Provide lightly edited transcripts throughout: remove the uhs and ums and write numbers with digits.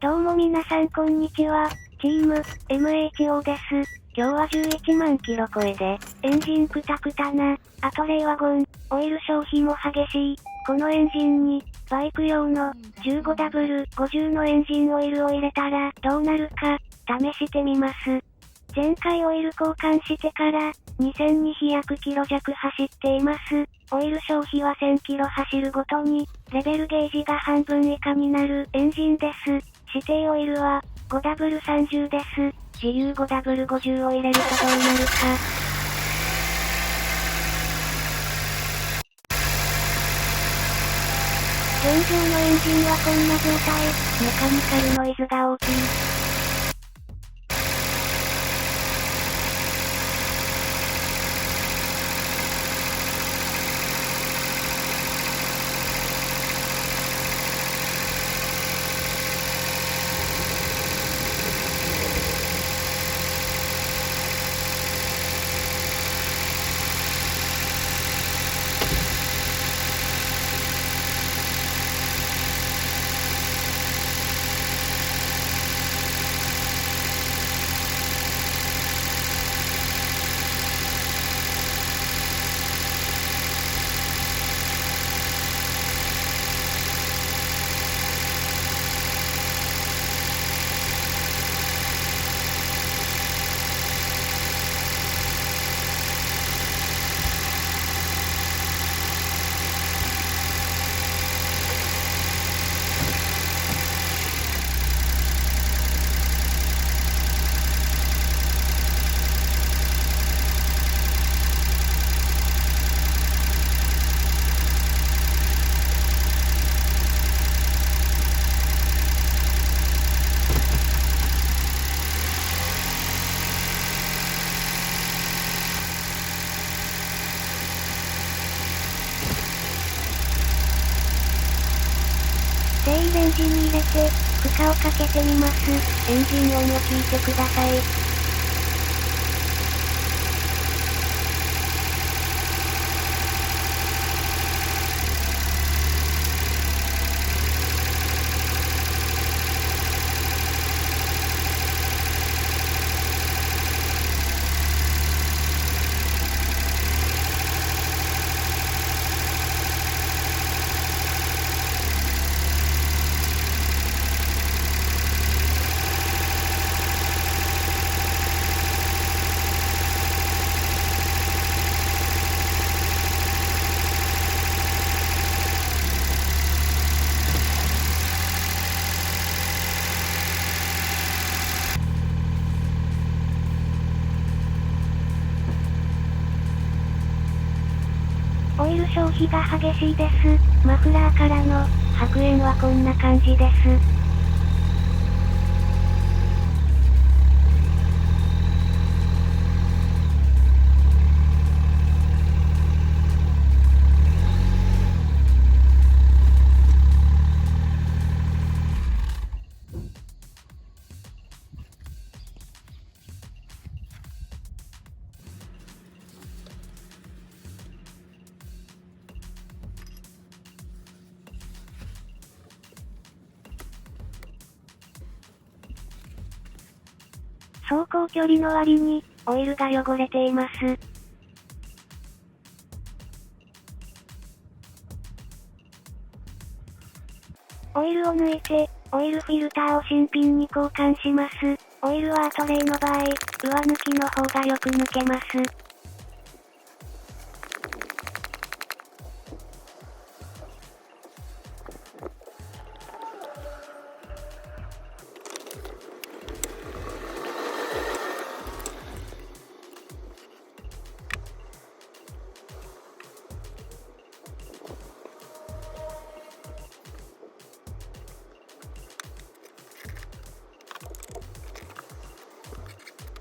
どうも皆さんこんにちは、チーム、MHO です。今日は11万キロ超えで、エンジンクタクタな、あとレイワゴン、オイル消費も激しい、このエンジンに、バイク用の 15W50 のエンジンオイルを入れたらどうなるか、試してみます。前回オイル交換してから、2200キロ弱走っています。オイル消費は1000キロ走るごとに、レベルゲージが半分以下になるエンジンです。指定オイルは 5W30 です。自由 5W50 を入れるとどうなるか。現状のエンジンはこんな状態。メカニカルノイズが大きい。低レンジに入れて、負荷をかけてみます。エンジン音を聞いてください。オイル消費が激しいです。マフラーからの白煙はこんな感じです。走行距離の割に、オイルが汚れています。オイルを抜いて、オイルフィルターを新品に交換します。オイルはアトレイの場合、上抜きの方がよく抜けます。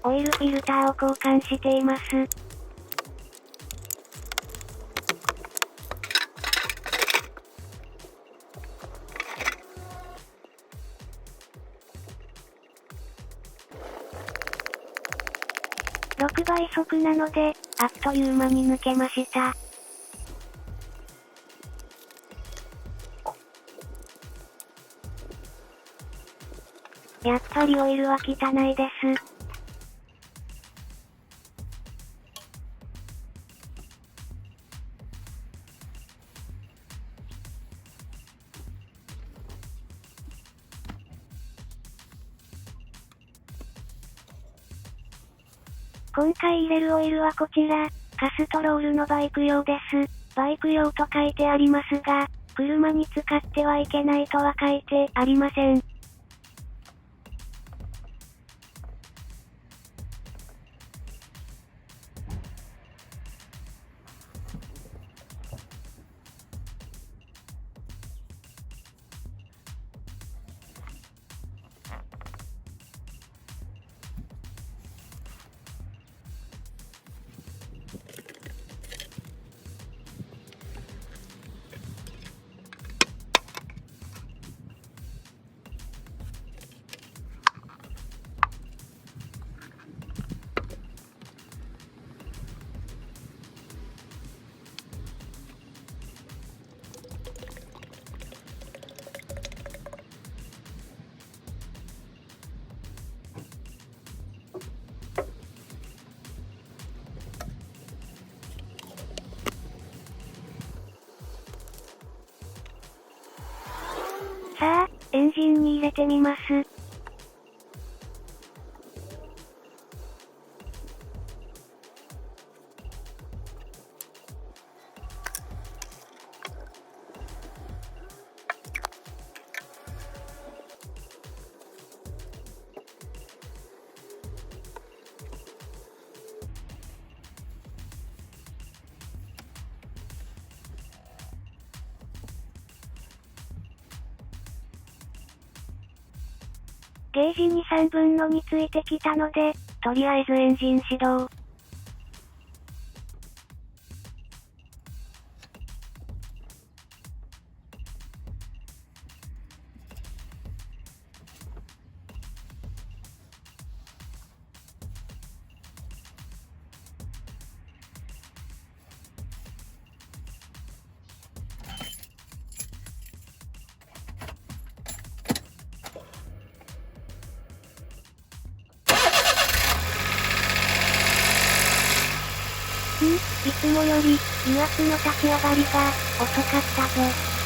オイルフィルターを交換しています。6倍速なので、あっという間に抜けました。やっぱりオイルは汚いです。今回入れるオイルはこちら、カストロールのバイク用です。バイク用と書いてありますが、車に使ってはいけないとは書いてありません。さあ、エンジンに入れてみます。ゲージに3分の2ついてきたので、とりあえずエンジン始動。いつもより、油圧の立ち上がりが、遅かったぞ。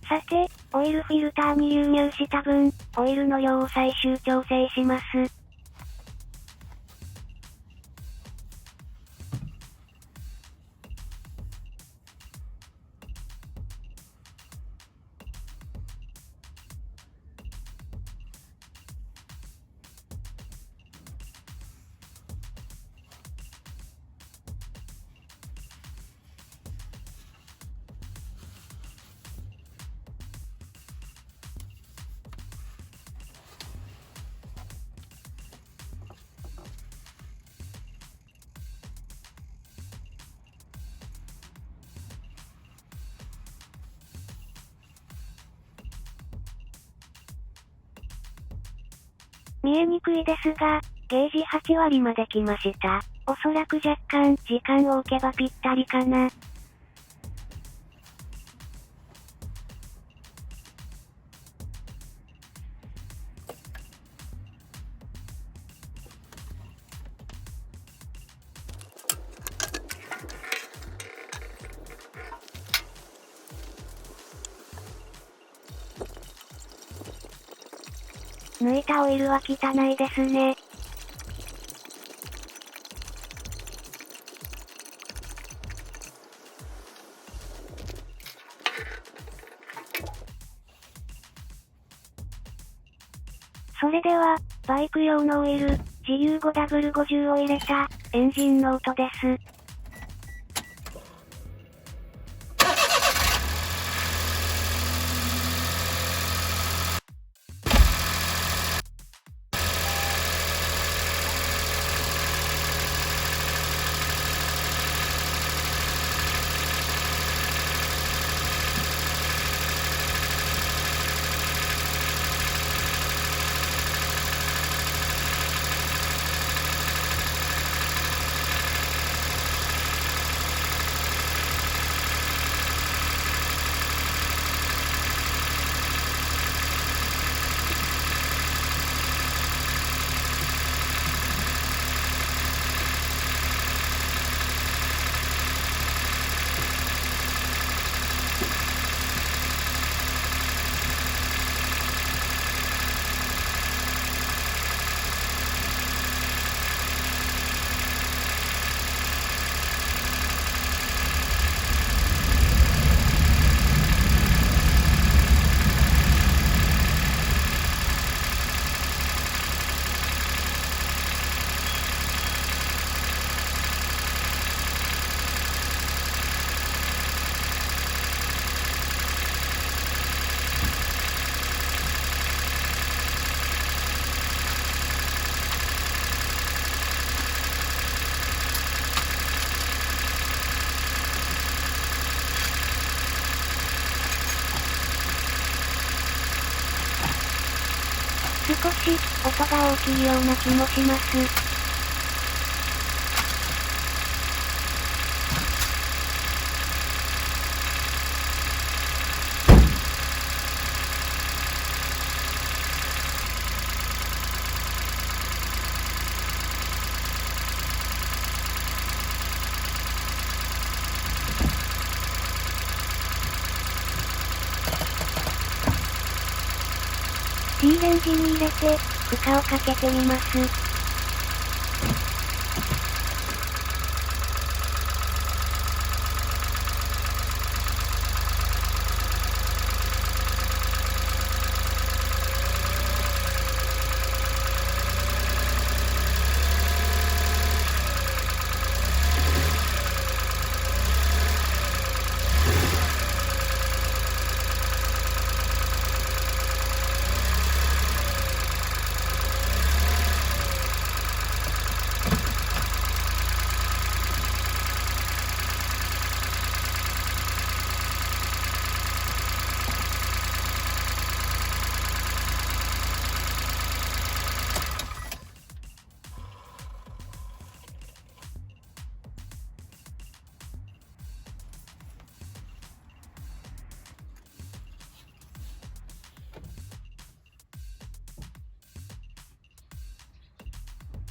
さて、オイルフィルターに流入した分、オイルの量を最終調整します。見えにくいですが、ゲージ8割まで来ました。おそらく若干時間を置けばぴったりかな。抜いたオイルは汚いですね。それでは、バイク用のオイル、GU5W50 を入れた、エンジンの音です。少し、音が大きいような気もします。T レンジに入れて、負荷をかけてみます。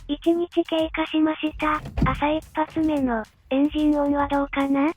1日経過しました。朝一発目のエンジン音はどうかな？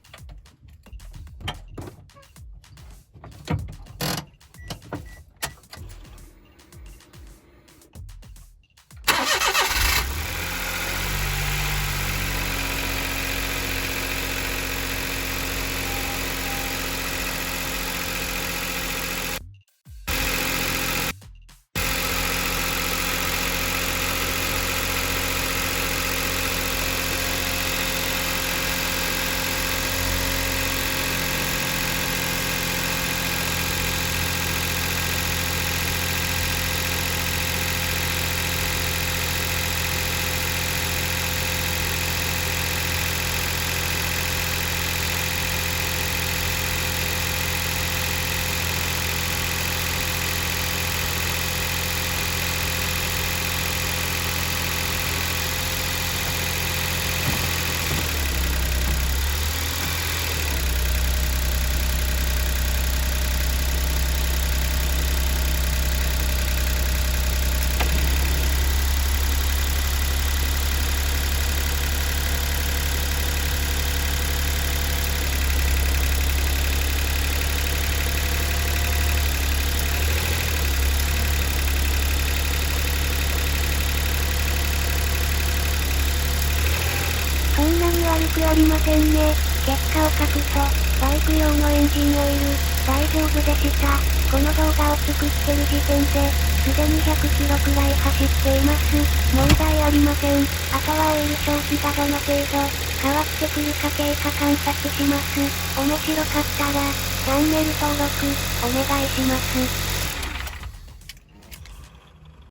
くありませんね。結果を書くと、バイク用のエンジンオイル、大丈夫でした。この動画を作ってる時点で、すでに100キロくらい走っています。問題ありません。あとはオイル消費がどの程度、変わってくるか経過観察します。面白かったら、チャンネル登録、お願いします。